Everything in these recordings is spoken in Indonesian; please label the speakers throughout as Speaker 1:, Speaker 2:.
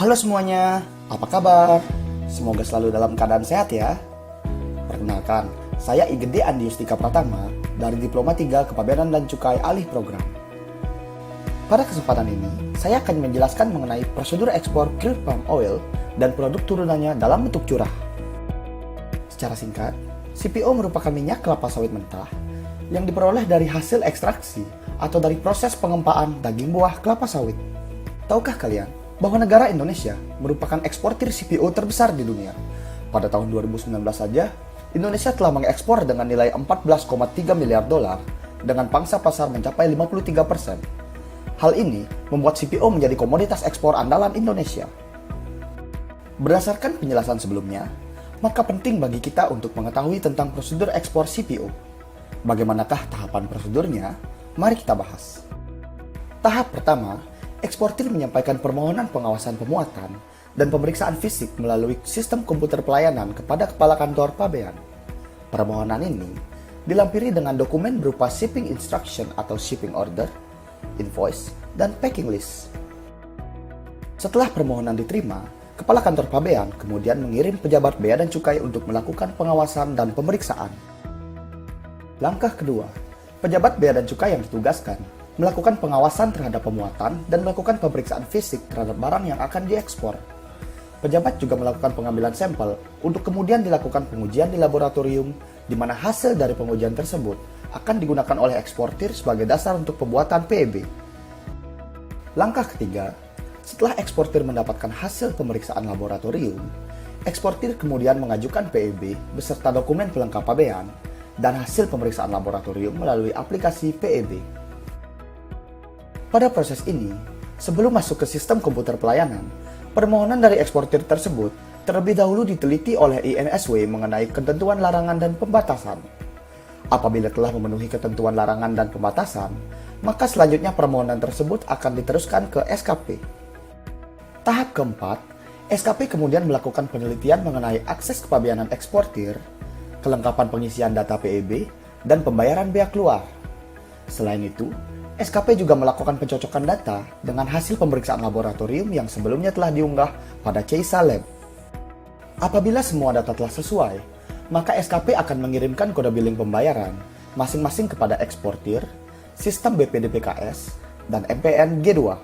Speaker 1: Halo semuanya, apa kabar? Semoga selalu dalam keadaan sehat ya. Perkenalkan, saya Igede Andi Yustika Pratama dari Diploma 3 Kepabeanan dan Cukai Alih Program. Pada kesempatan ini, saya akan menjelaskan mengenai prosedur ekspor crude palm oil dan produk turunannya dalam bentuk curah. Secara singkat, CPO merupakan minyak kelapa sawit mentah yang diperoleh dari hasil ekstraksi atau dari proses pengempaan daging buah kelapa sawit. Tahukah kalian bahwa negara Indonesia merupakan eksportir CPO terbesar di dunia? Pada tahun 2019 saja, Indonesia telah mengekspor dengan nilai 14,3 miliar dolar dengan pangsa pasar mencapai 53%. Hal ini membuat CPO menjadi komoditas ekspor andalan Indonesia. Berdasarkan penjelasan sebelumnya, maka penting bagi kita untuk mengetahui tentang prosedur ekspor CPO. Bagaimanakah tahapan prosedurnya? Mari kita bahas. Tahap pertama, eksportir menyampaikan permohonan pengawasan pemuatan dan pemeriksaan fisik melalui sistem komputer pelayanan kepada Kepala Kantor Pabean. Permohonan ini dilampiri dengan dokumen berupa shipping instruction atau shipping order, invoice, dan packing list. Setelah permohonan diterima, Kepala Kantor Pabean kemudian mengirim pejabat bea dan cukai untuk melakukan pengawasan dan pemeriksaan. Langkah kedua, pejabat bea dan cukai yang ditugaskan melakukan pengawasan terhadap pemuatan dan melakukan pemeriksaan fisik terhadap barang yang akan diekspor. Pejabat juga melakukan pengambilan sampel untuk kemudian dilakukan pengujian di laboratorium, di mana hasil dari pengujian tersebut akan digunakan oleh eksportir sebagai dasar untuk pembuatan PEB. Langkah ketiga, setelah eksportir mendapatkan hasil pemeriksaan laboratorium, eksportir kemudian mengajukan PEB beserta dokumen pelengkap pabean dan hasil pemeriksaan laboratorium melalui aplikasi PEB. Pada proses ini, sebelum masuk ke sistem komputer pelayanan, permohonan dari eksportir tersebut terlebih dahulu diteliti oleh INSW mengenai ketentuan larangan dan pembatasan. Apabila telah memenuhi ketentuan larangan dan pembatasan, maka selanjutnya permohonan tersebut akan diteruskan ke SKP. Tahap keempat, SKP kemudian melakukan penelitian mengenai akses kepabeanan eksportir, kelengkapan pengisian data PEB, dan pembayaran bea keluar. Selain itu, SKP juga melakukan pencocokan data dengan hasil pemeriksaan laboratorium yang sebelumnya telah diunggah pada CISA Lab. Apabila semua data telah sesuai, maka SKP akan mengirimkan kode billing pembayaran masing-masing kepada eksportir, sistem BPDPKS, dan MPN G2.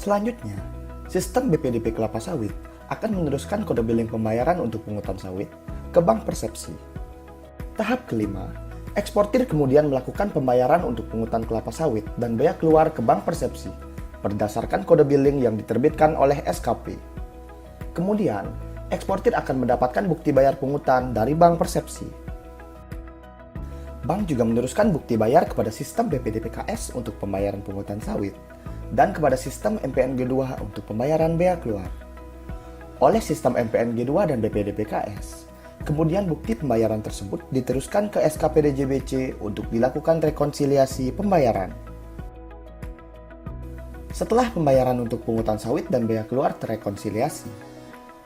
Speaker 1: Selanjutnya, sistem BPDP Kelapa Sawit akan meneruskan kode billing pembayaran untuk pungutan sawit ke Bank Persepsi. Tahap kelima, eksportir kemudian melakukan pembayaran untuk pungutan kelapa sawit dan bea keluar ke Bank Persepsi berdasarkan kode billing yang diterbitkan oleh SKP. Kemudian, eksportir akan mendapatkan bukti bayar pungutan dari Bank Persepsi. Bank juga meneruskan bukti bayar kepada sistem BPDPKS untuk pembayaran pungutan sawit dan kepada sistem MPN G2 untuk pembayaran bea keluar. Oleh sistem MPN G2 dan BPDPKS, kemudian bukti pembayaran tersebut diteruskan ke SKPD JBC untuk dilakukan rekonsiliasi pembayaran. Setelah pembayaran untuk pungutan sawit dan bea keluar terrekonsiliasi,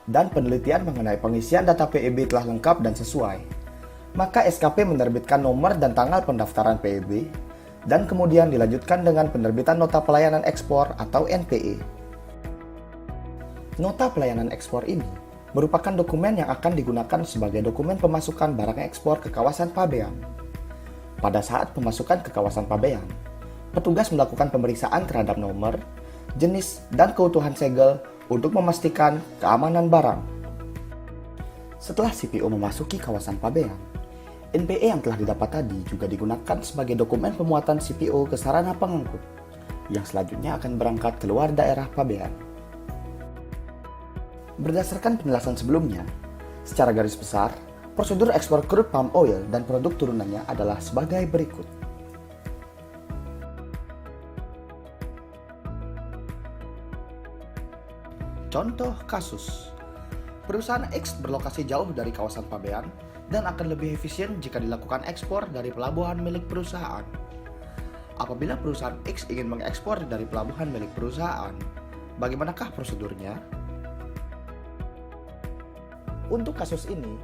Speaker 1: dan penelitian mengenai pengisian data PEB telah lengkap dan sesuai, maka SKP menerbitkan nomor dan tanggal pendaftaran PEB, dan kemudian dilanjutkan dengan penerbitan Nota Pelayanan Ekspor atau NPE. Nota Pelayanan Ekspor ini merupakan dokumen yang akan digunakan sebagai dokumen pemasukan barang ekspor ke kawasan pabean. Pada saat pemasukan ke kawasan pabean, petugas melakukan pemeriksaan terhadap nomor, jenis, dan keutuhan segel untuk memastikan keamanan barang. Setelah CPO memasuki kawasan pabean, NPE yang telah didapat tadi juga digunakan sebagai dokumen pemuatan CPO ke sarana pengangkut, yang selanjutnya akan berangkat keluar daerah pabean. Berdasarkan penjelasan sebelumnya, secara garis besar, prosedur ekspor crude palm oil dan produk turunannya adalah sebagai berikut. Contoh kasus, perusahaan X berlokasi jauh dari kawasan pabean dan akan lebih efisien jika dilakukan ekspor dari pelabuhan milik perusahaan. Apabila perusahaan X ingin mengekspor dari pelabuhan milik perusahaan, bagaimanakah prosedurnya? Untuk kasus ini,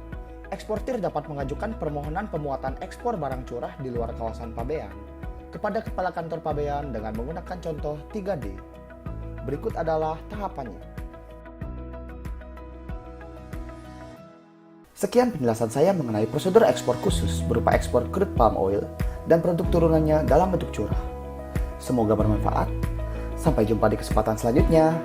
Speaker 1: eksportir dapat mengajukan permohonan pemuatan ekspor barang curah di luar kawasan pabean kepada Kepala Kantor Pabean dengan menggunakan contoh 3D. Berikut adalah tahapannya. Sekian penjelasan saya mengenai prosedur ekspor khusus berupa ekspor crude palm oil dan produk turunannya dalam bentuk curah. Semoga bermanfaat. Sampai jumpa di kesempatan selanjutnya.